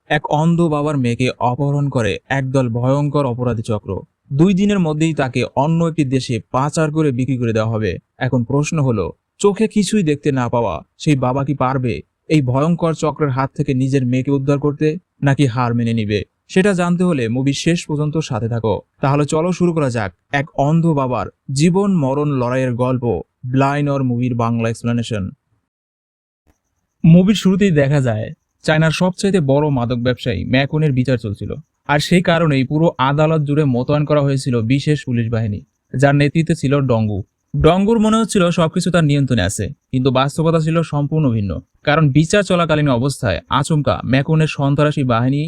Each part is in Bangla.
এক অন্ধ বাবার মেয়েকে অপহরণ করে একদল ভয়ঙ্কর অপরাধী চক্র। 2 দিনের মধ্যেই তাকে অন্য একটি দেশে পাচার করে বিক্রি করে দেওয়া হবে। এখন প্রশ্ন হলো, চোখে কিছুই দেখতে না পাওয়া সেই বাবা কি পারবে এই ভয়ঙ্কর চক্রের হাত থেকে নিজের মেয়েকে উদ্ধার করতে, নাকি হার মেনে নিবে? সেটা জানতে হলে মুভির শেষ পর্যন্ত সাথে থাকো। তাহলে চলো শুরু করা যাক এক অন্ধ বাবার জীবন মরণ লড়াইয়ের গল্প, ব্লাইন্ড অর মুভির বাংলা এক্সপ্লেনেশন। মুভির শুরুতেই দেখা যায় চায়নার সবচাইতে বড় মাদক ব্যবসায়ী ম্যাকনের বিচার চলছিল। আর সেই কারণেই পুরো আদালত জুড়ে মোতায়েন করা হয়েছিল বিশেষ পুলিশ বাহিনী, যার নেতৃত্বে ছিল ডঙ্গু। ডঙ্গুর মনে হচ্ছিল সবকিছু তার নিয়ন্ত্রণে আছে, কিন্তু বাস্তবতা ছিল সম্পূর্ণ ভিন্ন। কারণ বিচার চলাকালীন অবস্থায় আচমকা ম্যাকনের সন্ত্রাসী বাহিনী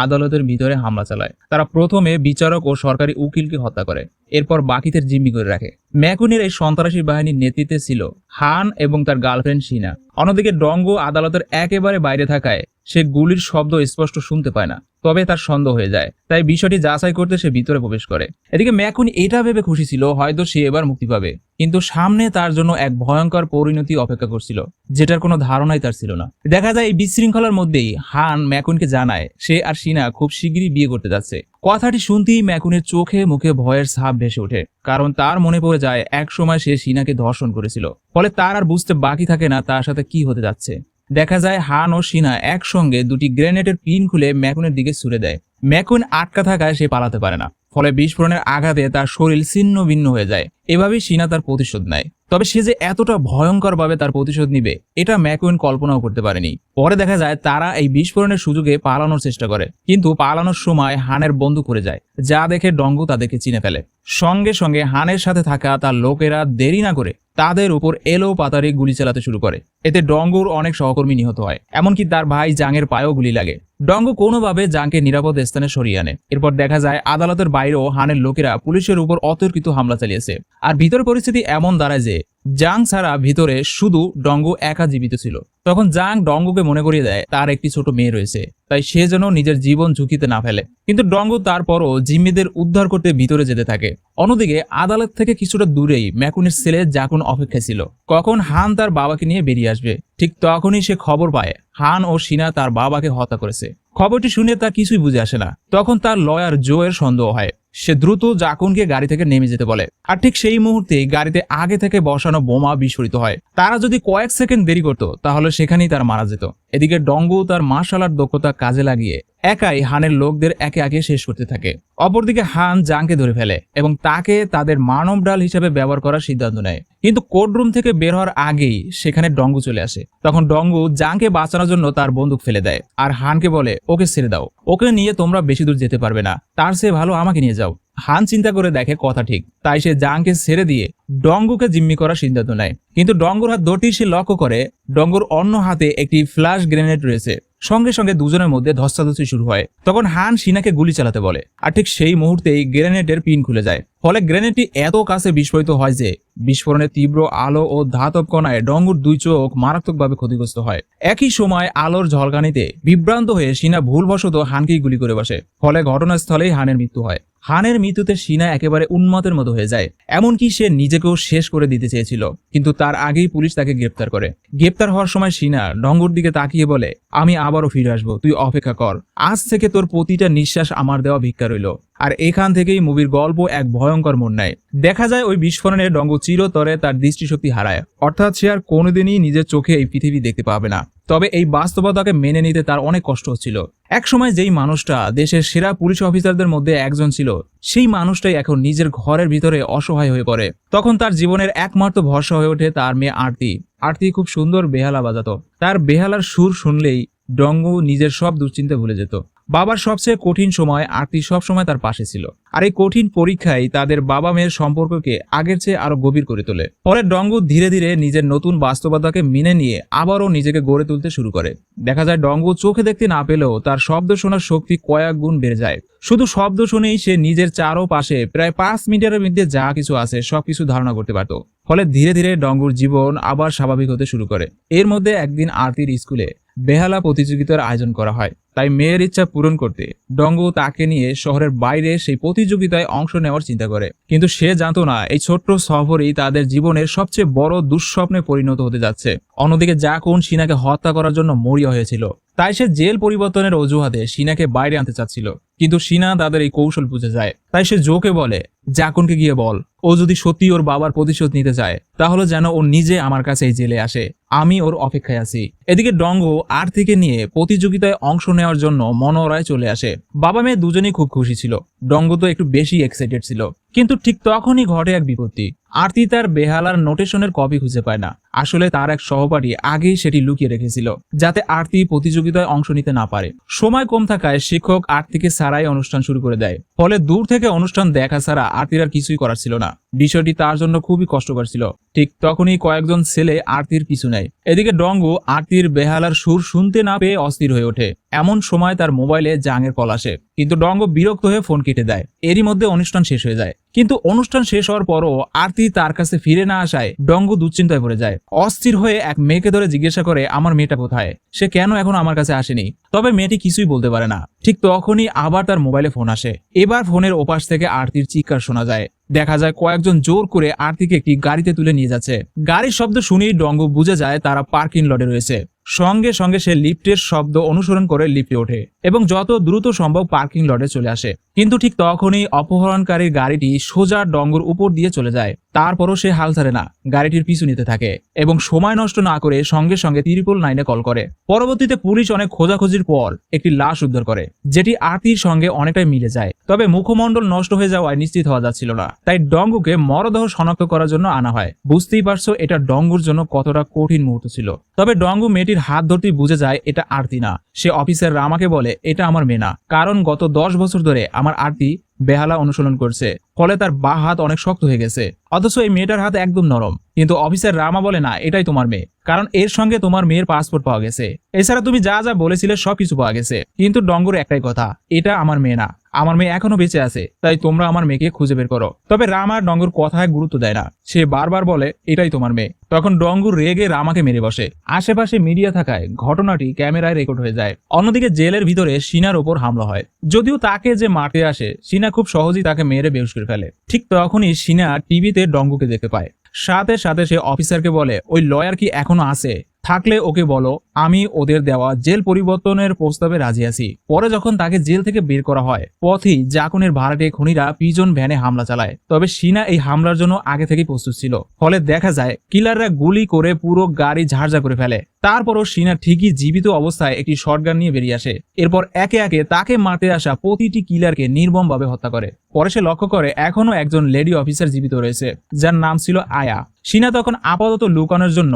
আদালতের ভিতরে হামলা চালায়। তারা প্রথমে বিচারক ও সরকারি উকিলকে হত্যা করে, এরপর বাকিদের জিম্মি করে রাখে। ম্যাকুনের এই সন্ত্রাসী বাহিনীর নেতৃত্বে ছিল হান এবং তার গার্লফ্রেন্ড সিনা। অন্যদিকে ডঙ্গো আদালতের একেবারে বাইরে থাকায় সে গুলির শব্দ স্পষ্ট শুনতে পায় না, তবে তার সন্দেহ হয়ে যায়। তাই বিষয়টি যাচাই করতে সে ভিতরে প্রবেশ করে। এদিকে ম্যাকুন এটা ভেবে খুশি ছিল হয়তো সে এবার মুক্তি পাবে, কিন্তু সামনে তার জন্য এক ভয়ঙ্কর পরিণতি অপেক্ষা করছিল, যেটার কোনো ধারণাই তার ছিল না। দেখা যায় এই বিশৃঙ্খলার মধ্যেই হান ম্যাকুনকে জানায় সে আর সিনা খুব শিগগিরই বিয়ে করতে যাচ্ছে। কথাটি শুনতেই ম্যাকুনের চোখে মুখে ভয়ের ছাপ ভেসে ওঠে, কারণ তার মনে পড়ে যায় এক সময় সে সিনাকে ধর্ষণ করেছিল। ফলে তার আর বুঝতে বাকি থাকে না তার সাথে কি হতে যাচ্ছে। দেখা যায় হান ও সিনা একসঙ্গে দুটি গ্রেনেডের পিন খুলে ম্যাকুনের দিকে ছুড়ে দেয়। ম্যাকুন আটকা থাকায় সে পালাতে পারে না, ফলে বিস্ফোরণের আঘাতে তার শরীর ছিন্ন ভিন্ন হয়ে যায়। এভাবেই সিনা তার প্রতিশোধ নেয়। তবে সে যে এতটা ভয়ঙ্কর ভাবে তার প্রতিশোধ নিবে এটা ম্যাকুইন কল্পনাও করতে পারেনি। পরে দেখা যায় তারা এই বিস্ফোরণের সুযোগে পালানোর চেষ্টা করে, কিন্তু পালানোর সময় হানের বন্দুক পড়ে যায়, যা দেখে ডঙ্গু তাদেরকে চিনে ফেলে। সঙ্গে সঙ্গে হানের সাথে থাকা তার লোকেরা দেরি না করে তাদের উপর এলো পাতারে গুলি চালাতে শুরু করে। এতে ডঙ্গুর অনেক সহকর্মী নিহত হয়, এমনকি তার ভাই জাংয়ের পায়েও গুলি লাগে। ডঙ্গু কোনোভাবে জাংকে নিরাপদ স্থানে সরিয়ে আনে। এরপর দেখা যায় আদালতের বাইরেও হানের লোকেরা পুলিশের উপর অতর্কিত হামলা চালিয়েছে। আর ভিতর পরিস্থিতি এমন দাঁড়ায় যে জাং ছাড়া ভিতরে শুধু ডঙ্গু একা জীবিত ছিল। তখন জাং ডঙ্গুকে মনে করিয়ে দেয় তার একটি ছোট মেয়ে রয়েছে, তাই সে যেন নিজের জীবন ঝুঁকিতে না ফেলে। কিন্তু ডঙ্গু তারপরও জিম্মিদের উদ্ধার করতে ভিতরে যেতে থাকে। অন্যদিকে আদালত থেকে কিছুটা দূরেই ম্যাকুনের ছেলে জাকুন অপেক্ষায় ছিল কখন হান তার বাবাকে নিয়ে বেরিয়ে আসবে। ঠিক তখনই সে খবর পায় হান ও সিনা তার বাবাকে হত্যা করেছে। খবরটি শুনে তার কিছুই বুঝে আসে না। তখন তার লয়ার জো এর সন্দেহ হয়। সে দ্রুত জাকুনকে গাড়ি থেকে নেমে যেতে বলে, আর ঠিক সেই মুহূর্তে গাড়িতে আগে থেকে বসানো বোমা বিস্ফোরিত হয়। তারা যদি কয়েক সেকেন্ড দেরি করত তাহলে সেখানেই তার মারা যেত। এদিকে ডঙ্গু তার মার্শাল আর্ট দক্ষতা কাজে লাগিয়ে একাই হানের লোকদের একে একে শেষ করতে থাকে। অপরদিকে হান জাংকে ধরে ফেলে এবং তাকে তাদের মানব ডাল হিসেবে ব্যবহার করার সিদ্ধান্ত নেয়। কিন্তু কোর্টরুম থেকে বের হওয়ার আগেই সেখানে ডঙ্গু চলে আসে। তখন ডঙ্গু জাংকে বাঁচানোর জন্য তার বন্দুক ফেলে দেয় আর হানকে বলে, ওকে ছেড়ে দাও, ওকে নিয়ে তোমরা বেশি দূর যেতে পারবে না, তার চেয়ে ভালো আমাকে নিয়ে যাও। হান চিন্তা করে দেখে কথা ঠিক, তাই সে জাংকে ছেড়ে দিয়ে ডঙ্গুকে জিম্মি করার সিদ্ধান্ত নেয়। কিন্তু ডঙ্গুর হাত ধরতে সে লক্ষ্য করে ডঙ্গুর অন্য হাতে একটি ফ্ল্যাশ গ্রেনেড রয়েছে। সঙ্গে সঙ্গে দুজনের মধ্যে ধস্তাধস্তি শুরু হয়। তখন হান সিনাকে গুলি চালাতে বলে, আর ঠিক সেই মুহূর্তেই গ্রেনেডের পিন খুলে যায়। ফলে গ্রেনেডটি এত কাছে বিস্ফোরিত হয় যে বিস্ফোরণের তীব্র আলো ও ধাতব কণায় ডঙ্গুর দুই চোখ মারাত্মকভাবে ক্ষতিগ্রস্ত হয়। একই সময় আলোর ঝলকানিতে বিভ্রান্ত হয়ে সিনা ভুলবশত হানকেই গুলি করে বসে। ফলে ঘটনাস্থলেই হানের মৃত্যু হয়। হানের মৃত্যুতে সিনা একেবারে উন্মাদের মতো হয়ে যায়, এমনকি সে নিজেকেও শেষ করে দিতে চেয়েছিল। কিন্তু তার আগেই পুলিশ তাকে গ্রেপ্তার করে। গ্রেপ্তার হওয়ার সময় সিনা ডঙ্গুর দিকে তাকিয়ে বলে, আমি আবারও ফিরে আসবো, তুই অপেক্ষা কর, আজ থেকে তোর প্রতিটা নিঃশ্বাস আমার দেওয়া ভিক্ষা রইল। আর এখান থেকেই মুভির গল্প এক ভয়ঙ্কর মোড় নেয়। দেখা যায় ওই বিস্ফোরণে ডঙ্গু চিরতরে তার দৃষ্টিশক্তি হারায়, অর্থাৎ সে আর কোনোদিনই নিজের চোখে এই পৃথিবী দেখতে পাবে না। তবে এই বাস্তবতাকে মেনে নিতে তার অনেক কষ্ট হচ্ছিল। একসময় যেই মানুষটা দেশের সেরা পুলিশ অফিসারদের মধ্যে একজন ছিল, সেই মানুষটাই এখন নিজের ঘরের ভিতরে অসহায় হয়ে পড়ে। তখন তার জীবনের একমাত্র ভরসা হয়ে ওঠে তার মেয়ে আরতি। আরতি খুব সুন্দর বেহালা বাজাতো। তার বেহালার সুর শুনলেই ডঙ্গু নিজের সব দুশ্চিন্তা ভুলে যেত। বাবার সবচেয়ে কঠিন সময় আরতি সবসময় তার পাশে ছিল। আর এই কঠিন পরীক্ষায় তাদের বাবা মেয়ের সম্পর্ককে আগের চেয়ে আরো গভীর করে তোলে। ফলে ডঙ্গু ধীরে ধীরে নিজের নতুন বাস্তবতাকে মেনে নিয়ে আবারও নিজেকে গড়ে তুলতে শুরু করে। দেখা যায় ডঙ্গু চোখে দেখতে না পেলেও তার শব্দ শোনার শক্তি কয়েক গুণ বেড়ে যায়। শুধু শব্দ শুনেই সে নিজের চারপাশে প্রায় 5 মিটারের মধ্যে যা কিছু আছে সবকিছু ধারণা করতে পারত। ফলে ধীরে ধীরে ডঙ্গুর জীবন আবার স্বাভাবিক হতে শুরু করে। এর মধ্যে একদিন আরতির স্কুলে বেহালা প্রতিযোগিতার আয়োজন করা হয়। তাই মেয়ের ইচ্ছা পূরণ করতে ডঙ্গু তাকে নিয়ে শহরের বাইরে সেই প্রতিযোগিতায় অংশ নেওয়ার চিন্তা করে। কিন্তু সে জানতো না এই ছোট্ট সফরই তাদের জীবনের সবচেয়ে বড় দুঃস্বপ্নে পরিণত হতে যাচ্ছে। অন্যদিকে জাকুন সিনাকে হত্যা করার জন্য মরিয়া হয়েছিল, তাই সে জেল পরিবর্তনের অজুহাতে সিনাকে বাইরে আনতে চাচ্ছিল। কিন্তু সিনা তাদের এই কৌশল বুঝে যায়, তাই সে জোকে বলে, জাকুনকে গিয়ে বল ও যদি সত্যি ওর বাবার প্রতিশোধ নিতে চায় তাহলে যেন ও নিজে আমার কাছে এই জেলে আসে, আমি ওর অপেক্ষায় আছি। এদিকে ডঙ্গু আর্থিকে নিয়ে প্রতিযোগিতায় অংশ নেওয়ার জন্য মনোহরায় চলে আসে। বাবা মেয়ে দুজনেই খুব খুশি ছিল, ডঙ্গু তো একটু বেশি এক্সাইটেড ছিল। কিন্তু ঠিক তখনই ঘটে এক বিপত্তি। আরতি তার বেহালার নোটেশনের কপি খুঁজে পায় না। আসলে তার এক সহপাঠী আগেই সেটি লুকিয়ে রেখেছিল যাতে আরতি প্রতিযোগিতায় অংশ নিতে না পারে। সময় কম থাকায় শিক্ষক আরতিকে ছাড়াই অনুষ্ঠান শুরু করে দেয়। ফলে দূর থেকে অনুষ্ঠান দেখা ছাড়া আরতির আর কিছুই করার ছিল না। বিষয়টি তার জন্য খুবই কষ্টকর ছিল। ঠিক তখনই কয়েকজন ছেলে আরতির পিছু নেয়। এদিকে ডঙ্গু আরতির বেহালার সুর শুনতে না পেয়ে অস্থির হয়ে ওঠে। এমন সময় তার মোবাইলে জাঙের কল আসে, কিন্তু ডঙ্গু বিরক্ত হয়ে ফোন কেটে দেয়। এরই মধ্যে অনুষ্ঠান শেষ হয়ে যায়। কিন্তু অনুষ্ঠান শেষ হওয়ার পরও আরতি তার কাছে ফিরে না আসায় ডঙ্গু দুশ্চিন্তায় পড়ে যায়। অস্থির হয়ে এক মেয়েকে ধরে জিজ্ঞাসা করে, আমার মেয়েটা কোথায়, সে কেন এখন আমার কাছে আসেনি? তবে মেয়েটি কিছুই বলতে পারে না। ঠিক তখনই আবার তার মোবাইলে ফোন আসে। এবার ফোনের ওপাশ থেকে আরতির চিৎকার শোনা যায়। দেখা যায় কয়েকজন জোর করে আরতিকে একটি গাড়িতে তুলে নিয়ে যাচ্ছে। গাড়ির শব্দ শুনেই ডঙ্গু বুঝে যায় তারা পার্কিং লটে রয়েছে। সঙ্গে সঙ্গে সে লিফটের শব্দ অনুসরণ করে লিফটে ওঠে এবং যত দ্রুত সম্ভব পার্কিং লটে চলে আসে। কিন্তু ঠিক তখনই অপহরণকারীর গাড়িটি সোজা ডঙ্গুর উপর দিয়ে চলে যায়। তারপরও সে হাল ছাড়ে না, গাড়িটির পিছু নিতে থাকে এবং সময় নষ্ট না করে সঙ্গে সঙ্গে 999 কল করে। পরবর্তীতে পুলিশ অনেক খোঁজাখুঁজির পর একটি লাশ উদ্ধার করে, যেটি আরতির সঙ্গে অনেকটাই মিলে যায়। তবে মুখমণ্ডল নষ্ট হয়ে যাওয়ায় নিশ্চিত হওয়া যাচ্ছিল না, তাই ডঙ্গুকে মরদেহ শনাক্ত করার জন্য আনা হয়। বুঝতেই পারছো এটা ডঙ্গুর জন্য কতটা কঠিন মুহূর্ত ছিল। তবে ডঙ্গু মেয়েটির হাত ধরতেই বুঝে যায় এটা আরতি না। সে অফিসার রামাকে বলে, এটা আমার মেয়ে না, কারণ গত 10 বছর ধরে আমার আরতি বেহালা অনুসরণ করছে, ফলে তার বা হাত অনেক শক্ত হয়ে গেছে। অথচ এই মেয়েটার হাত একদম নরম। কিন্তু অফিসার রামা বলে, না, এটাই তোমার মেয়ে, কারণ এর সঙ্গে তোমার মেয়ের পাসপোর্ট পাওয়া গেছে। এছাড়া তুমি যা যা বলেছিলে সবকিছু পাওয়া গেছে। কিন্তু ডঙ্গুর একটাই কথা, এটা আমার মেয়ে না, আমার মেয়ে এখনো বেঁচে আছে, তাই তোমরা আমার মেয়েকে খুঁজে বের করো। তবে রামা ডঙ্গুর কথায় গুরুত্ব দেয় না, সে বারবার বলে এটাই তোমার মেয়ে। তখন ডঙ্গুর রেগে রামাকে মেরে বসে। আশেপাশে মিডিয়া থাকায় ঘটনাটি ক্যামেরায় রেকর্ড হয়ে যায়। অন্যদিকে জেলের ভিতরে সিনার ওপর হামলা হয়। যদিও তাকে যে মারতে আসে, সিনা খুব সহজেই তাকে মেরে বেহুশ করে ফেলে। ঠিক তখনই সিনা টিভিতে ডঙ্গুকে দেখতে পায়। সাথে সাথে সে অফিসারকে বলে, ওই লয়ার কি এখনো আছে? থাকলে ওকে বলো আমি ওদের দেওয়া জেল পরিবর্তনের প্রস্তাবে রাজি আছি। পরে যখন তাকে জেল থেকে বের করা হয়, পথেই জাকুনের ভাড়াটে খুনিরা পিজন ভ্যানে হামলা চালায়। তবে সিনা এই হামলার জন্য আগে থেকেই প্রস্তুত ছিল। ফলে দেখা যায় কিলাররা গুলি করে পুরো গাড়ি ঝাড়ঝা করে ফেলে। তারপরও সিনা ঠিকই জীবিত অবস্থায় একটি শটগান নিয়ে বেরিয়ে আসে। এরপর একে একে তাকে মারতে আসা প্রতিটি কিলারকে নির্মমভাবে হত্যা করে। পরে সে লক্ষ্য করে এখনো একজন লেডি অফিসার জীবিত রয়েছে, যার নাম ছিল আয়া। সিনা তখন আপাতত লুকানোর জন্য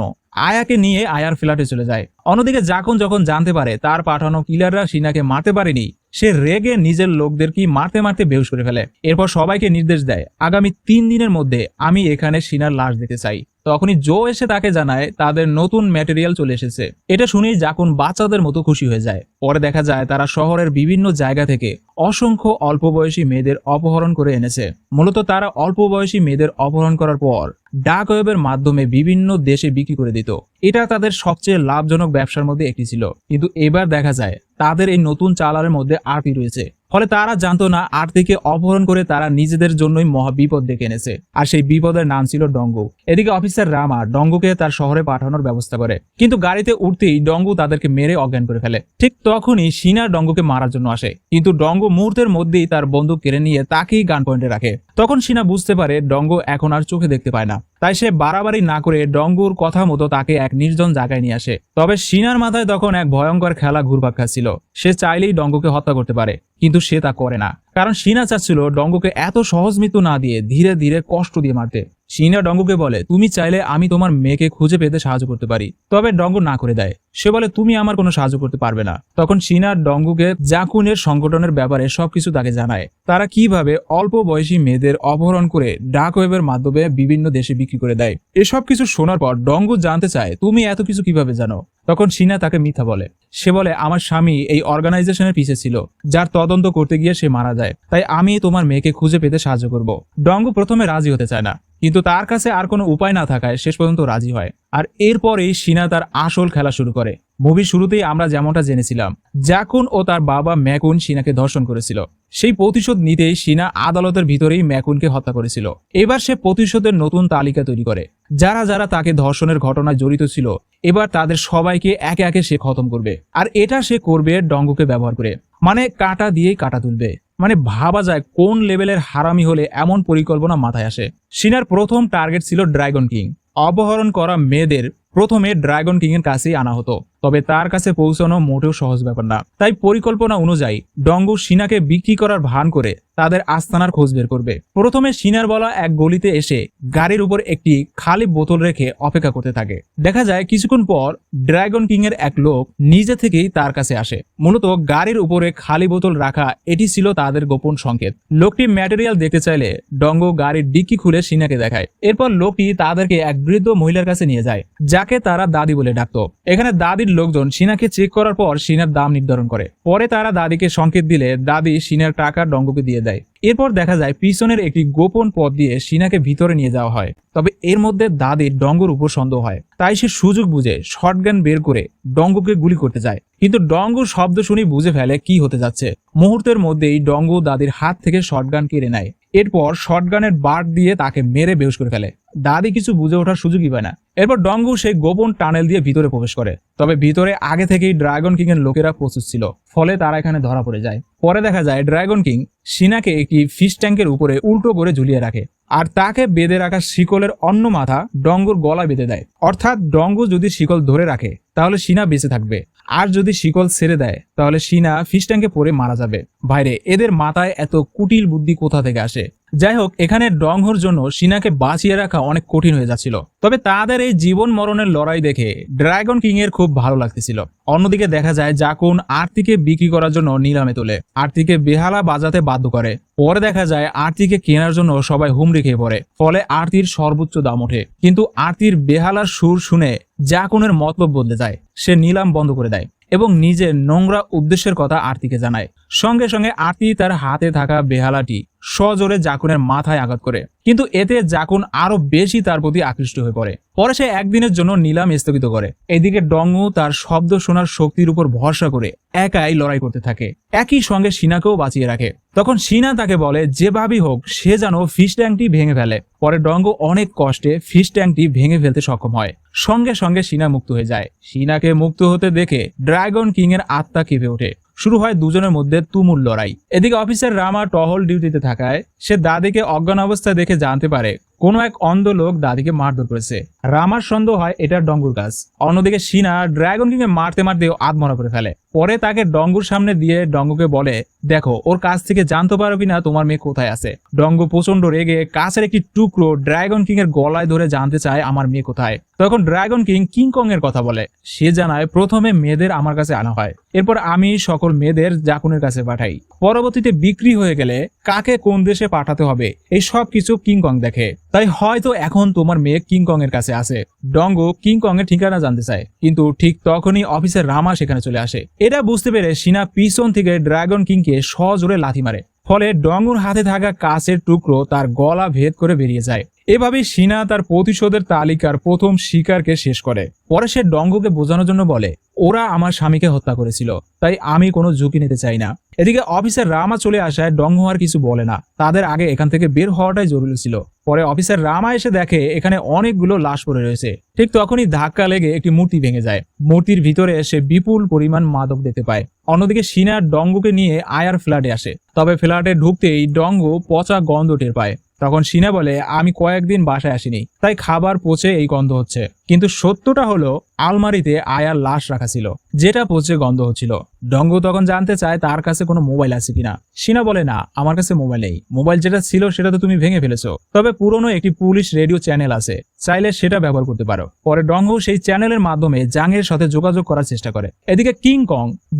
আয়াকে নিয়ে আয়ার ফ্ল্যাটে চলে যায়। অন্যদিকে জাকুন যখন জানতে পারে তার পাঠানো কিলাররা সিনাকে মারতে পারেনি, সে রেগে নিজের লোকদেরকে মারতে মারতে বেহুশ করে ফেলে। এরপর সবাইকে নির্দেশ দেয়, আগামী 3 দিনের মধ্যে আমি এখানে সিনার লাশ দেখতে চাই। তখনই জো এসে তাকে জানায় তাদের নতুন ম্যাটেরিয়াল চলে এসেছে। এটা শুনেই জাকুন বাচ্চাদের মতো খুশি হয়ে যায়। পরে দেখা যায় তারা শহরের বিভিন্ন জায়গা থেকে অসংখ্য অল্প বয়সী মেয়েদের অপহরণ করে এনেছে। মূলত তারা অল্প বয়সী মেয়েদের অপহরণ করার পর ডার্ক ওয়েবের মাধ্যমে বিভিন্ন দেশে বিক্রি করে দিত। এটা তাদের সবচেয়ে লাভজনক ব্যবসার মধ্যে একটি ছিল। কিন্তু এবার দেখা যায় তাদের এই নতুন চালারের মধ্যে আরতি রয়েছে। ফলে তারা জানতো না আরতিকে অপহরণ করে তারা নিজেদের জন্যই মহা বিপদ ডেকে এনেছে। আর সেই বিপদের নাম ছিল ডঙ্গু। এদিকে অফিসার রামা ডঙ্গুকে তার শহরে পাঠানোর ব্যবস্থা করে, কিন্তু গাড়িতে উঠতেই ডঙ্গু তাদেরকে মেরে অজ্ঞান করে ফেলে। ঠিক তখনই সিনা ডঙ্গুকে মারার জন্য আসে, কিন্তু ডঙ্গু মুহূর্তের মধ্যেই তার বন্দুক কেড়ে নিয়ে তাকেই গান পয়েন্টে রাখে। তখন সিনা বুঝতে পারে ডঙ্গু এখন আর চোখে দেখতে পায় না, তাই সে বাড়াবাড়ি না করে ডঙ্গুর কথা মতো তাকে এক নির্জন জায়গায় নিয়ে আসে। তবে সিনার মাথায় তখন এক ভয়ঙ্কর খেলা ঘুরপাক খাচ্ছিল। সে চাইলেই ডঙ্গুকে হত্যা করতে পারে, কিন্তু সে তা করে না, কারণ সিনা চাচ্ছিল ডঙ্গুকে এত সহজ মৃত্যু না দিয়ে ধীরে ধীরে কষ্ট দিয়ে মারতে। সিনা ডঙ্গুকে বলে, তুমি চাইলে আমি তোমার মেয়েকে খুঁজে পেতে সাহায্য করতে পারি। তবে ডঙ্গু না করে দেয়। সে বলে, তুমি আমার কোনো সাহায্য করতে পারবে না। তখন সিনা ডঙ্গুকে জাকুনের সংগঠনের ব্যাপারে সবকিছু তাকে জানায়। তারা কিভাবে অল্প বয়সী মেয়েদের অপহরণ করে ডার্ক ওয়েবের মাধ্যমে বিভিন্ন দেশে বিক্রি করে দেয়। এসব কিছু শোনার পর ডঙ্গু জানতে চায়, তুমি এত কিছু কিভাবে জানো? তখন সিনা তাকে মিথ্যা বলে। সে বলে, আমার স্বামী এই অর্গানাইজেশনের পিছে ছিল, যার তদন্ত করতে গিয়ে সে মারা যায়, তাই আমি তোমার মেয়েকে খুঁজে পেতে সাহায্য করব। ডঙ্গু প্রথমে রাজি হতে চায় না, কিন্তু তার কাছে আর কোনো উপায় না থাকায় শেষ পর্যন্ত রাজি হয়। আর এরপরেই সিনা তার আসল খেলা শুরু করে। মুভির শুরুতেই আমরা যেমনটা জেনেছিলাম, জাকুন ও তার বাবা ম্যাকুন শিনাকে ধর্ষণ করেছিল। সেই প্রতিশোধ নিতেই শিনা আদালতের ভিতরেই ম্যাকুনকে হত্যা করেছিল। এবার সে প্রতিশোধের নতুন তালিকা তৈরি করে। যারা যারা তাকে ধর্ষণের ঘটনায় জড়িত ছিল, এবার তাদের সবাইকে একে একে সে খতম করবে। আর এটা সে করবে ডঙ্গুকে ব্যবহার করে, মানে কাঁটা দিয়েই কাঁটা তুলবে। মানে ভাবা যায় কোন লেভেলের হারামি হলে এমন পরিকল্পনা মাথায় আসে। শিনার প্রথম টার্গেট ছিল ড্রাগন কিং। অপহরণ করা মেয়েদের প্রথমে ড্রাগন কিং এর কাছেই আনা হতো, তবে তার কাছে পৌঁছানো মোটেও সহজ ব্যাপার না। তাই পরিকল্পনা অনুযায়ী ডঙ্গু শিনাকে বিক্রি করার ভান করে তাদের আস্তানার খোঁজ বের করবে। প্রথমে শিনার বলা এক গলিতে এসে গাড়ির উপর একটি খালি বোতল রেখে অপেক্ষা করতে থাকে। দেখা যায় কিছুক্ষণ পর ড্রাগন কিং এর এক লোক নিজে থেকেই তার কাছে আসে। মূলত গাড়ির উপরে খালি বোতল রাখা এটি ছিল তাদের গোপন সংকেত। লোকটি ম্যাটেরিয়াল দেখতে চাইলে ডঙ্গু গাড়ির ডিক্কি খুলে শিনাকে দেখায়। এরপর লোকটি তাদেরকে এক বৃদ্ধ মহিলার কাছে নিয়ে যায়, যাকে তারা দাদি বলে ডাকতো। এখানে দাদির লোকজন শিনাকে চেক করার পর শিনার দাম নির্ধারণ করে। পরে তারা দাদিকে সংকেত দিলে দাদি শিনার টাকা ডঙ্গুকে দিয়ে দেয়। এরপর দেখা যায় পিছনের একটি গোপন পথ দিয়ে শিনাকে ভিতরে নিয়ে যাওয়া হয়। তবে এর মধ্যে দাদির ডঙ্গুর উপর সন্দেহ হয়, তাই সে সুযোগ বুঝে শটগান বের করে ডঙ্গুকে গুলি করতে যায়। কিন্তু ডঙ্গুর শব্দ শুনে বুঝে ফেলে কি হতে যাচ্ছে। মুহূর্তের মধ্যেই ডঙ্গু দাদির হাত থেকে শটগান কেড়ে নেয়। এরপর শটগানের বাট দিয়ে তাকে মেরে বেহুশ করে ফেলে। দাদি কিছু বুঝে ওঠার সুযোগই পায় না। এরপর ডঙ্গু সেই গোপন টানেল দিয়ে ভিতরে প্রবেশ করে। তবে ভিতরে আগে থেকেই ড্রাগন কিং এর লোকেরা প্রস্তুত ছিল, ফলে তারা এখানে ধরা পড়ে যায়। পরে দেখা যায় ড্রাগন কিং শিনাকে একটি ফিশ ট্যাঙ্কের উপরে উল্টো করে ঝুলিয়ে রাখে, আর তাকে বেঁধে রাখা শিকলের অন্য মাথা ডঙ্গুর গলায় বেঁধে দেয়। অর্থাৎ ডঙ্গু যদি শিকল ধরে রাখে তাহলে শিনা বেঁচে থাকবে, আর যদি শিকল ছেড়ে দেয় তাহলে শিনা ফিশ ট্যাঙ্কে পড়ে মারা যাবে। বাইরে এদের মাথায় এত কুটিল বুদ্ধি কোথা থেকে আসে? যাই হোক, এখানে ডঙ্গুর জন্য শিনাকে বাঁচিয়ে রাখা অনেক কঠিন হয়ে যাচ্ছিল। তবে তাদের এই জীবন মরণের লড়াই দেখে ড্রাগন কিং এর খুব ভালো লাগতেছিল। অন্যদিকে দেখা যায় জাকুন আরতিকে বিক্রি করার জন্য নিলামে তোলে, আরতিকে বেহালা বাজাতে বাধ্য করে। পরে দেখা যায় আরতিকে কেনার জন্য সবাই হুমড়ি খেয়ে পড়ে, ফলে আরতির সর্বোচ্চ দাম ওঠে। কিন্তু আরতির বেহালার সুর শুনে জাকুনের মতলব বদলে যায়। সে নিলাম বন্ধ করে দেয় এবং নিজের নোংরা উদ্দেশ্যের কথা আরতিকে জানায়। সঙ্গে সঙ্গে আরতি তার হাতে থাকা বেহালাটি সজোরে জাকুনের মাথায় আঘাত করে, কিন্তু এতে জাকুন আরো বেশি তার প্রতি আকৃষ্ট হয়ে পড়ে। পরে সে একদিনের জন্য নিলাম স্থগিত করে। এদিকে ডঙ্গু তার শব্দ শোনার শক্তির উপর ভরসা করে একাই লড়াই করতে থাকে, একই সঙ্গে শিনাকেও বাঁচিয়ে রাখে। তখন শিনা তাকে বলে যেভাবেই হোক সে যেন ফিশ ট্যাঙ্কটি ভেঙে ফেলে। পরে ডঙ্গু অনেক কষ্টে ফিশ ট্যাঙ্কটি ভেঙে ফেলতে সক্ষম হয়। সঙ্গে সঙ্গে শিনা মুক্ত হয়ে যায়। শিনাকে মুক্ত হতে দেখে ড্রাগন কিং এর আত্মা কেঁপে ওঠে। শুরু হয় দুজনের মধ্যে তুমুল লড়াই। এদিকে অফিসার রামা টহল ডিউটিতে থাকায় সে দাদিকে অজ্ঞান অবস্থায় দেখে জানতে পারে কোনো এক অন্ধ লোক দাদিকে মারধর করেছে। রামার সন্দেহ হয় এটা ডঙ্গুর কাজ। অন্যদিকে শিনা ড্রাগন কিং এ মারতে মারতে আত্মহত্যা করে ফেলে। পরে তাকে ডঙ্গুর সামনে দিয়ে ডঙ্গুকে বলে, দেখো ওর কাছ থেকে জানতে পারো কিনা তোমার মেয়ে কোথায় আছে। ডঙ্গু প্রচন্ড রেগে কাছের একটি টুকরো ড্রাগন কিং এর গলায় ধরে জানতে চায় আমার মেয়ে কোথায়। তখন ড্রাগন কিং কিং এর কথা বলে। সে জানায় প্রথমে মেয়েদের আমার কাছে আনা হয়, এরপর আমি সকল মেয়েদের জাকুনের কাছে পাঠাই। পরবর্তীতে বিক্রি হয়ে গেলে কাকে কোন দেশে পাঠাতে হবে এই সব কিছু কিং দেখে। তাই হয়তো এখন তোমার মেয়ে কিং এর কাছে আছে। ডঙ্গু কিং এর ঠিকানা জানতে চায়, কিন্তু ঠিক তখনই অফিসার রামা সেখানে চলে আসে। এটা বুঝতে পেরে শিনা পিছন থেকে ড্রাগন কিংকে সজোরে লাথি মারে, ফলে ডঙ্গুর হাতে থাকা কাঁচের টুকরো তার গলা ভেদ করে বেরিয়ে যায়। এভাবেই শিনা তার প্রতিশোধের তালিকার প্রথম শিকারকে শেষ করে। পরে সে ডঙ্গুকে বোঝানোর জন্য বলে, ওরা আমার স্বামীকে হত্যা করেছিল, তাই আমি কোনো ঝুঁকি নিতে চাই না। এদিকে অফিসার রামা চলে আসায় ডঙ্গু আর কিছু বলে না, তাদের আগে এখান থেকে বের হওয়াটাই জরুরি ছিল। পরে অফিসার রামা এসে দেখে এখানে অনেকগুলো লাশ পড়ে রয়েছে। ঠিক তখনই ধাক্কা লেগে একটি মূর্তি ভেঙে যায়। মূর্তির ভিতরে সে বিপুল পরিমাণ মাদক দেখতে পায়। অন্যদিকে শিনা ডঙ্গুকে নিয়ে আয়ার ফ্ল্যাটে আসে। তবে ফ্ল্যাটে ঢুকতেই ডঙ্গু পচা গন্ধ টের পায়। তখন শিনা বলে, আমি কয়েকদিন বাসায় আসিনি, তাই খাবার পচে এই গন্ধ হচ্ছে। কিন্তু সত্যটা হলো আলমারিতে আয়ার লাশ রাখা ছিল, যেটা পচে গন্ধ হচ্ছিল। ডঙ্গু তখন জানতে চায় তার কাছে কোনো মোবাইল আছে কিনা। শিনা বলে, না, আমার কাছে মোবাইল নেই। মোবাইল যেটা ছিল সেটা তো তুমি ভেঙে ফেলেছো, তবে পুরনো একটি পুলিশ রেডিও চ্যানেল আছে, চাইলে সেটা ব্যবহার করতে পারো। পরে ডঙ্গু সেই চ্যানেলের মাধ্যমে জাংয়ের সাথে যোগাযোগ করার চেষ্টা করে। এদিকে কিং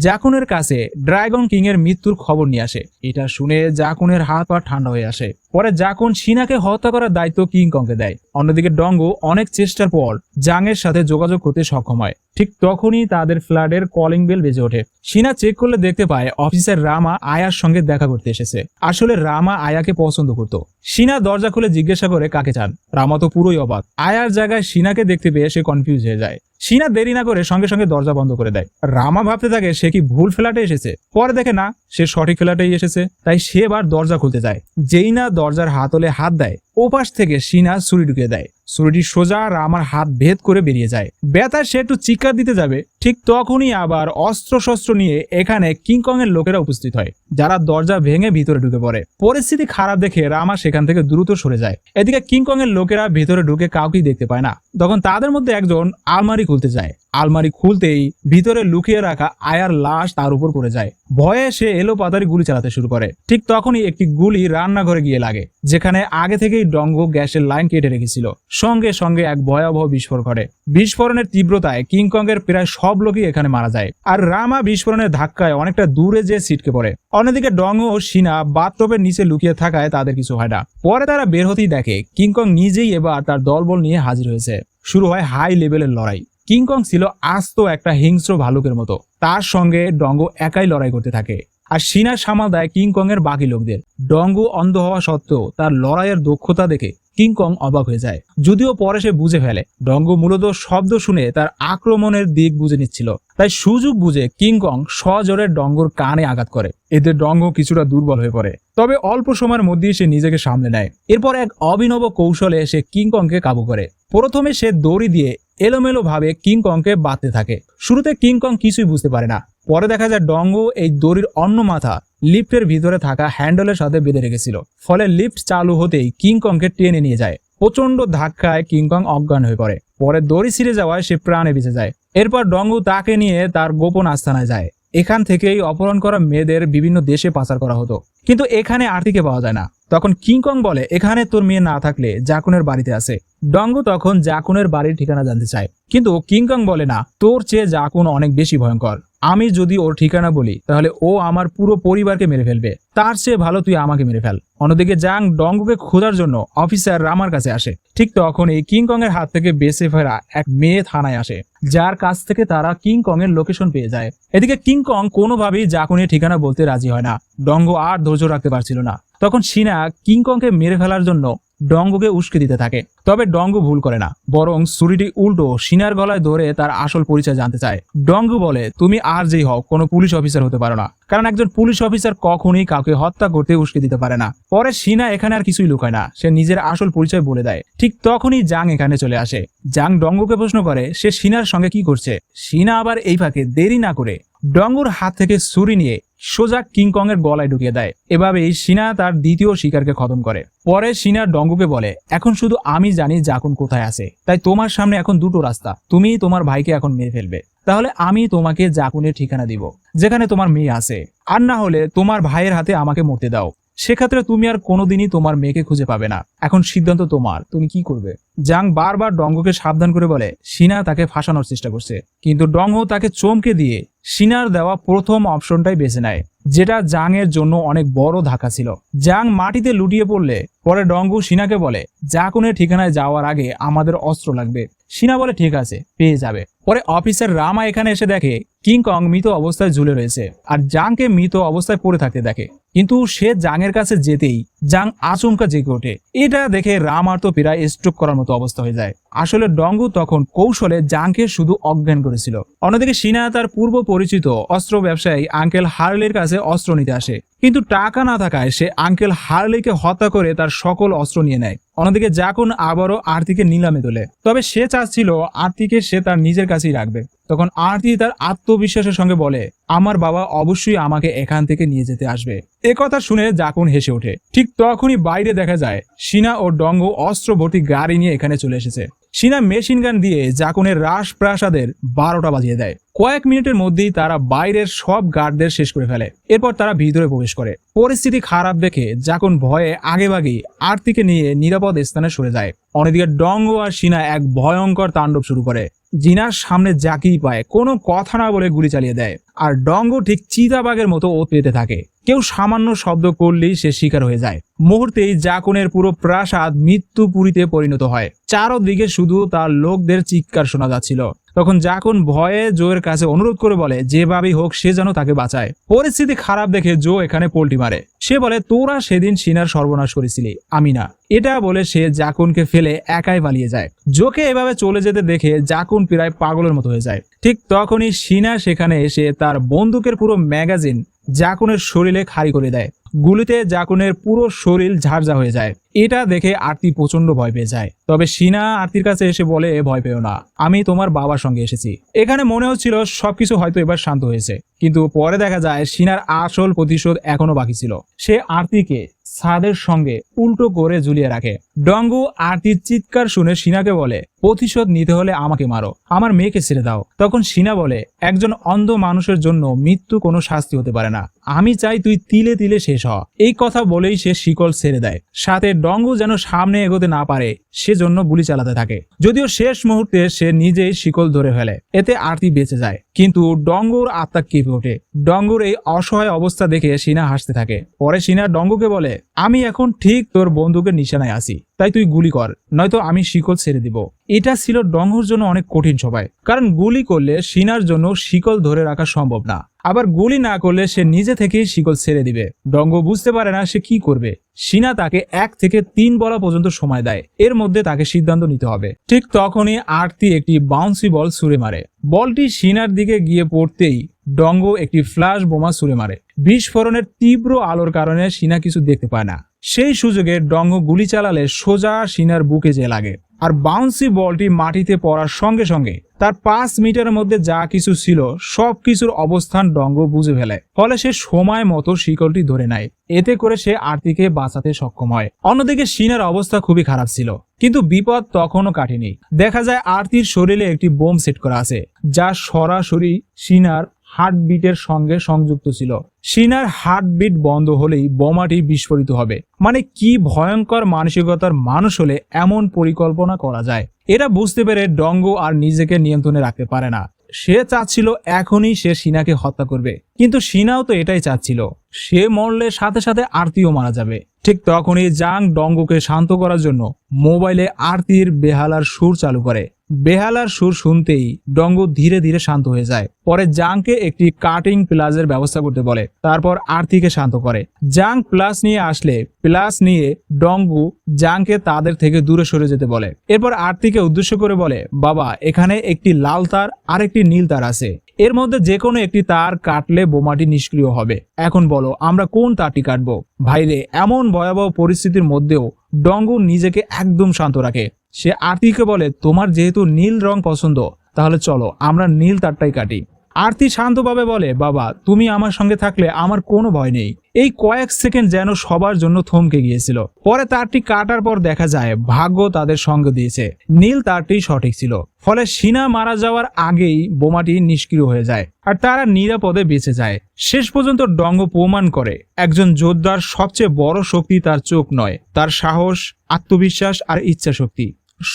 জাকুনের কাছে ড্রাগন কিং এর মৃত্যুর খবর নিয়ে আসে। এটা শুনে জাকুনের হাত পা ঠান্ডা হয়ে আসে। পরে জাকুন শিনাকে হত্যা করার দায়িত্ব কিংকে দেয়। অন্যদিকে ডঙ্গু অনেক চেষ্টার পর জাংয়ের সাথে যোগাযোগ করতে সক্ষম হয়। ঠিক তখনই তাদের ফ্ল্যাটের কলিং বেল বেজে ওঠে। সিনা চেক করলে দেখতে পায় অফিসার রামা আয়ার সঙ্গে দেখা করতে এসেছে। আসলে রামা আয়াকে পছন্দ করত। সিনা দরজা খুলে জিজ্ঞাসা করে কাকে চান। রামা তো পুরোই অবাক। আয়ার জায়গায় সিনাকে দেখতে পেয়ে সে কনফিউজ হয়ে যায়। সিনা দেরি না করে সঙ্গে সঙ্গে দরজা বন্ধ করে দেয়। রামা ভাবতে থাকে সে কি ভুল ফ্ল্যাটে এসেছে, পরে দেখে না, সে সঠিক ফ্ল্যাটেই এসেছে। তাই সে এবার দরজা খুলতে যায়। যেই না দরজার হাতলে হাত দেয়, ওপাশ থেকে সিনা ছুরি ঢুকিয়ে দেয়। ছুরিটি সোজা রামার হাত ভেদ করে বেরিয়ে যায়। ব্যথায় সে একটু চিৎকার দিতে যাবে, ঠিক তখনই আবার অস্ত্র শস্ত্র নিয়ে এখানে কিংকং এর লোকেরা উপস্থিত হয়, যারা দরজা ভেঙে ভিতরে ঢুকে পড়ে। পরিস্থিতি খারাপ দেখে রামা সেখান থেকে দ্রুত সরে যায়। এদিকে কিংকং এর লোকেরা ভেতরে ঢুকে কাউকেই দেখতে পায় না। তখন তাদের মধ্যে একজন আলমারি খুলতে যায়। আলমারি খুলতেই ভিতরে লুকিয়ে রাখা আয়ার লাশ তার উপর পড়ে যায়। ভয়ে সে এলোপাতাড়ি গুলি চালাতে শুরু করে। ঠিক তখনই একটি গুলি রান্নাঘরে গিয়ে লাগে, যেখানে আগে থেকেই ডঙ্গো গ্যাসের লাইন কেটে রেখেছিল। সঙ্গে সঙ্গে এক ভয়াবহ বিস্ফোরণ ঘটে। বিস্ফোরণের তীব্রতায় কিংকং এর প্রায় সব লোকই এখানে মারা যায়, আর রামা বিস্ফোরণের ধাক্কায় অনেকটা দূরে যেয়ে ছিটকে পড়ে। অন্যদিকে ডঙ্গো ও সিনা বাথটবের নিচে লুকিয়ে থাকায় তাদের কিছু হয় না। পরে তারা বের হতেই দেখে কিংকং নিজেই এবার তার দলবল নিয়ে হাজির হয়েছে। শুরু হয় হাই লেভেলের লড়াই। কিংকং ছিল আস্ত একটা হিংস্র ভালুকের মতো। তার সঙ্গে ডঙ্গো একাই লড়াই করতে থাকে, আর সিনা সামাল দেয় কিংকং এর বাকি লোকদের। ডঙ্গো অন্ধ হওয়া সত্ত্বেও তার লড়াইয়ের দক্ষতা দেখে কিংকং অবাক হয়ে যায়। যদিও পরে সে বুঝে ফেলে ডঙ্গো মূলত শব্দ শুনে তার আক্রমণের দিক বুঝে নিচ্ছিল। তাই সুযোগ বুঝে কিংকং সজোরে ডঙ্গোর কানে আঘাত করে। এতে ডঙ্গো কিছুটা দুর্বল হয়ে পড়ে, তবে অল্প সময়ের মধ্যেই সে নিজেকে সামলে নেয়। এরপর এক অভিনব কৌশলে সে কিংকংকে কাবু করে। প্রথমে সে দড়ি দিয়ে এলোমেলো ভাবে কিংকংকে বাঁধতে থাকে। শুরুতে কিংকং কিছুই বুঝতে পারে না। পরে দেখা যায় ডঙ্গো এই দড়ির অন্য মাথা লিফটের ভিতরে থাকা হ্যান্ডেলের সাথে বেঁধে রেখেছিল। ফলে লিফট চালু হতেই কিংকংকে টেনে নিয়ে যায়। প্রচন্ড ধাক্কায় কিংকং অজ্ঞান হয়ে পড়ে। পরে দড়ি ছিঁড়ে যাওয়ায় সে প্রাণে বেঁচে যায়। এরপর ডঙ্গো তাকে নিয়ে তার গোপন আস্তানায় যায়। এখান থেকেই অপহরণ করা মেয়েদের বিভিন্ন দেশে পাচার করা হতো, কিন্তু এখানে আর্তিকে পাওয়া যায় না। তখন কিংকং বলে এখানে তোর মেয়ে না থাকলে জাকুনের বাড়িতে আছে। ডঙ্গো তখন জাকুনের বাড়ির ঠিকানা জানতে চায়, কিন্তু কিংকং বলে না, তোর চেয়ে জাকুন অনেক বেশি ভয়ঙ্কর। আমি যদি ওর ঠিকানা বলি তাহলে ও আমার পুরো পরিবারকে মেরে ফেলবে। তার চেয়ে ভালো তুই আমাকে মেরে ফেল। অন্যদিকে জাং ডঙ্গোকে খোঁজার জন্য অফিসার রামার কাছে আসে। ঠিক তখন এই কিংকং এর হাত থেকে বেঁচে ফেরা এক মেয়ে থানায় আসে, যার কাছ থেকে তারা কিংকং এর লোকেশন পেয়ে যায়। এদিকে কিংকং কোনোভাবেই জাকুনের ঠিকানা বলতে রাজি হয় না। ডঙ্গো আর ধৈর্য রাখতে পারছিল না। তখন সিনা কিংকংকে মেরে ফেলার জন্য ডঙ্গোকে উস্কে দিতে থাকে। তবে ডঙ্গো ভুল করে না, বরং ছুরিটি উল্টো সিনার গলায় ধরে তার আসল পরিচয় জানতে চায়। ডঙ্গো বলে তুমি আর যেই হও কোনো পুলিশ অফিসার হতে পারো না, কারণ একজন পুলিশ অফিসার কখনোই কাউকে হত্যা করতে উস্কে দিতে পারে না। পরে সিনা এখানে আর কিছুই লুকায় না, সে নিজের আসল পরিচয় বলে দেয়। ঠিক তখনই জাং এখানে চলে আসে। জাং ডঙ্গোকে প্রশ্ন করে সে সিনার সঙ্গে কি করছে। সিনা আবার এই ফাঁকে দেরি না করে ডঙ্গোর হাত থেকে ছুরি নিয়ে সোজা কিংকং এর গলায় ঢুকিয়ে দেয়। এভাবেই সিনা তার দ্বিতীয় শিকারকে খতম করে। পরে সিনা ডঙ্গোকে বলে এখন শুধু আমি জানি জাকুন কোথায় আছে, তাই তোমার সামনে এখন দুটো রাস্তা, তুমি তোমার ভাইকে এখন মেরে ফেলবে, তাহলে আমি তোমাকে জাকুনের ঠিকানা দিব যেখানে তোমার মেয়ে আছে, আর না হলে তোমার ভাইয়ের হাতে আমাকে মরতে দাও। সেক্ষেত্রে তুমি আর কোনোদিনই তোমার মেয়েকে খুঁজে পাবে না। এখন সিদ্ধান্ত তোমার, তুমি কি করবে। জাং বারবার ডঙ্গোকে সাবধান করে বলে সিনা তাকে ফাঁসানোর চেষ্টা করছে, কিন্তু ডঙ্গো তাকে চমকে দিয়ে সিনার দেওয়া প্রথম অপশনটাই বেছে নেয়, যেটা জাং এর জন্য অনেক বড় ধাক্কা ছিল। জাং মাটিতে লুটিয়ে পড়লে পরে ডঙ্গো সিনাকে বলে জাকুনের ঠিকানায় যাওয়ার আগে আমাদের অস্ত্র লাগবে। সিনা বলে ঠিক আছে, পেয়ে যাবে। পরে অফিসার রামা এখানে এসে দেখে কিংকং মৃত অবস্থায় ঝুলে রয়েছে, আর জাংকে মৃত অবস্থায় পড়ে থাকতে দেখে। কিন্তু সে জাংয়ের কাছে যেতেই জাং আচমকা জেগে ওঠে। এটা দেখে রামার তো প্রায় স্ট্রোক করার মতো অবস্থা হয়ে যায়। আসলে ডঙ্গু তখন কৌশলে জাংকে শুধু অজ্ঞান করেছিল। অন্যদিকে সিনা তার পূর্ব পরিচিত অস্ত্র ব্যবসায়ী আঙ্কেল হার্লির কাছে অস্ত্র নিতে আসে, কিন্তু টাকা না থাকায় সে আঙ্কেল হার্লিকে হত্যা করে তার সকল অস্ত্র নিয়ে নেয়। অন্যদিকে জাকুন আবারও আরতিকে নিলামে তোলে, তবে সে চাচ্ছিল আরতিকে সে তার নিজের কাছেই রাখবে। তখন আরতি তার আত্মবিশ্বাসের সঙ্গে বলে আমার বাবা অবশ্যই আমাকে এখান থেকে নিয়ে যেতে আসবে। একথা শুনে জাকুন হেসে ওঠে। ঠিক তখনই বাইরে দেখা যায় সিনা ও ডঙ্গো অস্ত্র ভর্তি গাড়ি নিয়ে এখানে চলে এসেছে। সিনা মেশিন গান দিয়ে জাকুনের রাজপ্রাসাদের 12টা বাজিয়ে দেয়। কয়েক মিনিটের মধ্যেই তারা বাইরের সব গার্ডদের শেষ করে ফেলে। এরপর তারা ভিতরে প্রবেশ করে। পরিস্থিতি খারাপ দেখে জাকুন ভয়ে আগেভাগেই আরতিকে নিয়ে নিরাপদ স্থানে সরে যায়। অন্যদিকে ডঙ্গো আর সিনা এক ভয়ঙ্কর তাণ্ডব শুরু করে। জিনার সামনে যাকেই পায় কোনো কথা না বলে গুলি চালিয়ে দেয়, আর ডঙ্গো ঠিক চিতাবাঘের মতো ওত পেতে থাকে। কেউ সামান্য শব্দ করলেই সে শিকার হয়ে যায়। মুহূর্তেই জাকুনের পুরো প্রাসাদ মৃত্যুপুরীতে পরিণত হয়। চারদিকে শুধু তার লোকদের চিৎকার শোনা যাচ্ছিল। তখন জাকুন ভয়ে জোয়ের কাছে অনুরোধ করে বলে যেভাবেই হোক সে যেন তাকে বাঁচায়। পরিস্থিতি খারাপ দেখে জো এখানে পোল্টি মারে। সে বলে তোরা সেদিন সিনার সর্বনাশ করেছিলি, আমি না। এটা বলে সে জাকুনকে ফেলে একাই পালিয়ে যায়। জোকে এভাবে চলে যেতে দেখে জাকুন প্রায় পাগলের মতো হয়ে যায়। ঠিক তখনই সিনা সেখানে এসে তার বন্দুকের পুরো ম্যাগাজিন জাকুনের শরীরে খালি করে দেয়। গুলিতে জাকুনের পুরো শরীর ঝাড়ঝা হয়ে যায়। এটা দেখে আরতি প্রচন্ড ভয় পেয়ে যায়। তবে সিনা আরতির কাছে এসে বলে ভয় পেও না, আমি তোমার বাবার সঙ্গে এসেছি। এখানে মনে হচ্ছিল সবকিছু হয়তো এবার শান্ত হয়েছে, কিন্তু পরে দেখা যায় সিনার আসল প্রতিশোধ এখনো বাকি ছিল। সে আরতিকে ছাদের সঙ্গে উল্টো করে ঝুলিয়ে রাখে। ডঙ্গু আরতির চিৎকার শুনে সিনাকে বলে প্রতিশোধ নিতে হলে আমাকে মারো, আমার মেয়েকে ছেড়ে দাও। তখন সিনা বলে একজন অন্ধ মানুষের জন্য মৃত্যু কোনো শাস্তি হতে পারে না, আমি চাই তুই তিলে তিলে শেষ হ। এই কথা বলেই সে শিকল ছেড়ে দেয়। সাথে ডঙ্গু যেন সামনে এগোতে না পারে সেজন্য গুলি চালাতে থাকে। যদিও শেষ মুহূর্তে সে নিজেই শিকল ধরে ফেলে, এতে আরতি বেঁচে যায়। কিন্তু ডঙ্গুর আত্মা কেঁপে ওঠে। ডঙ্গুর এই অসহায় অবস্থা দেখে সিনা হাসতে থাকে। পরে সিনা ডঙ্গুকে বলে আমি এখন ঠিক তোর বন্দুকের নিশানায় আছি, তাই তুই গুলি কর, নয়তো আমি শিকল ছেড়ে দিব। এটা ছিল ডঙ্গুর জন্য অনেক কঠিন সময়, কারণ গুলি করলে সিনার জন্য শিকল ধরে রাখা সম্ভব না, আবার গুলি না করলে সে নিজে থেকেই শিকল ছেড়ে দিবে। ডঙ্গু বুঝতে পারে না সে কি করবে। সিনা তাকে 1 থেকে 3 বলা পর্যন্ত সময় দেয়, এর মধ্যে তাকে সিদ্ধান্ত নিতে হবে। ঠিক তখনই আরতি একটি বাউন্সি বল ছুঁড়ে মারে। বলটি সিনার দিকে গিয়ে পড়তেই ডঙ্গু একটি ফ্ল্যাশ বোমা ছুঁড়ে মারে। বিস্ফোরণের তীব্র আলোর কারণে সিনা কিছু দেখতে পায় না। সেই সুযোগে ডঙ্গু গুলি চালালে সোজা সিনার বুকে যেয়ে লাগে। আর বাউন্সি বলটি মাটিতে পড়ার সঙ্গে সঙ্গে তার 5 মিটারের মধ্যে যা কিছু ছিল সবকিছুর অবস্থান ডঙ্গু বুঝে ফেলে। ফলে সে সময় মতো শিকলটি ধরে নেয়। এতে করে সে আরতিকে বাঁচাতে সক্ষম হয়। অন্যদিকে সিনার অবস্থা খুবই খারাপ ছিল, কিন্তু বিপদ তখনও কাটেনি। দেখা যায় আরতির শরীরে একটি বোম সেট করা আছে, যা সরাসরি সিনার হার্টবিটের সঙ্গে সংযুক্ত ছিল। সিনার হার্টবিট বন্ধ হলেই বোমাটি বিস্ফোরিত হবে। মানে কি ভয়ঙ্কর মানসিকতার মানুষ হলে এমন পরিকল্পনা করা যায়। এটা বুঝতে পেরে ডঙ্গু আর নিজেকে নিয়ন্ত্রণে রাখতে পারে না। সে চাচ্ছিল এখনই সে সিনাকে হত্যা করবে, কিন্তু সিনাও তো এটাই চাচ্ছিল। সে মরলে সাথে সাথে আরতিও মারা যাবে। ঠিক তখনই জাং ডঙ্গুকে শান্ত করার জন্য মোবাইলে আরতির বেহালার সুর চালু করে। বেহালার সুর শুনতেই ডঙ্গু ধীরে ধীরে শান্ত হয়ে যায়। পরে জাংকে একটি কাটিং প্লাসের ব্যবস্থা করতে বলে, তারপর আরতিকে শান্ত করে। জাং প্লাস নিয়ে আসলে প্লাস নিয়ে ডঙ্গু জাংকে তাদের থেকে দূরে সরে যেতে বলে। এরপর আরতিকে উদ্দেশ্য করে বলে বাবা, এখানে একটি লাল তার আর একটি নীল তার আছে, এর মধ্যে যে কোনো একটি তার কাটলে বোমাটি নিষ্ক্রিয় হবে। এখন বলো আমরা কোন তারটি কাটবো? ভাইরে, এমন ভয়াবহ পরিস্থিতির মধ্যেও ডঙ্গু নিজেকে একদম শান্ত রাখে। সে আরতিকে বলে তোমার যেহেতু নীল রং পছন্দ, তাহলে চলো আমরা নীল তারটাই কাটি। আরতি শান্তভাবে বলে বাবা, তুমি আমার সঙ্গে থাকলে আমার কোনো ভয় নেই। এই কয়েক সেকেন্ড যেন সবার জন্য থমকে গিয়েছিল। পরে তারটি কাটার পর দেখা যায় ভাগ্য তাদের সঙ্গ দিয়েছে, নীল তারটি সঠিক ছিল। ফলে সিনা মারা যাওয়ার আগেই বোমাটি নিষ্ক্রিয় হয়ে যায় আর তারা নিরাপদে বেঁচে যায়। শেষ পর্যন্ত ডঙ্গু প্রমাণ করে একজন যোদ্ধার সবচেয়ে বড় শক্তি তার চোখ নয়, তার সাহস, আত্মবিশ্বাস আর ইচ্ছা শক্তি।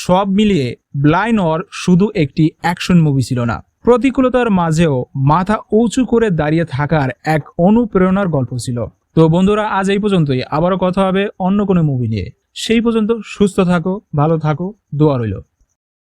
সব মিলিয়ে ব্লাইন্ড ওয়ার শুধু একটি অ্যাকশন মুভি ছিল না, প্রতিকূলতার মাঝেও মাথা উঁচু করে দাঁড়িয়ে থাকার এক অনুপ্রেরণার গল্প ছিল। তো বন্ধুরা, আজ এই পর্যন্তই। আবারও কথা হবে অন্য কোনো মুভি নিয়ে। সেই পর্যন্ত সুস্থ থাকো, ভালো থাকো, দোয়া রইল।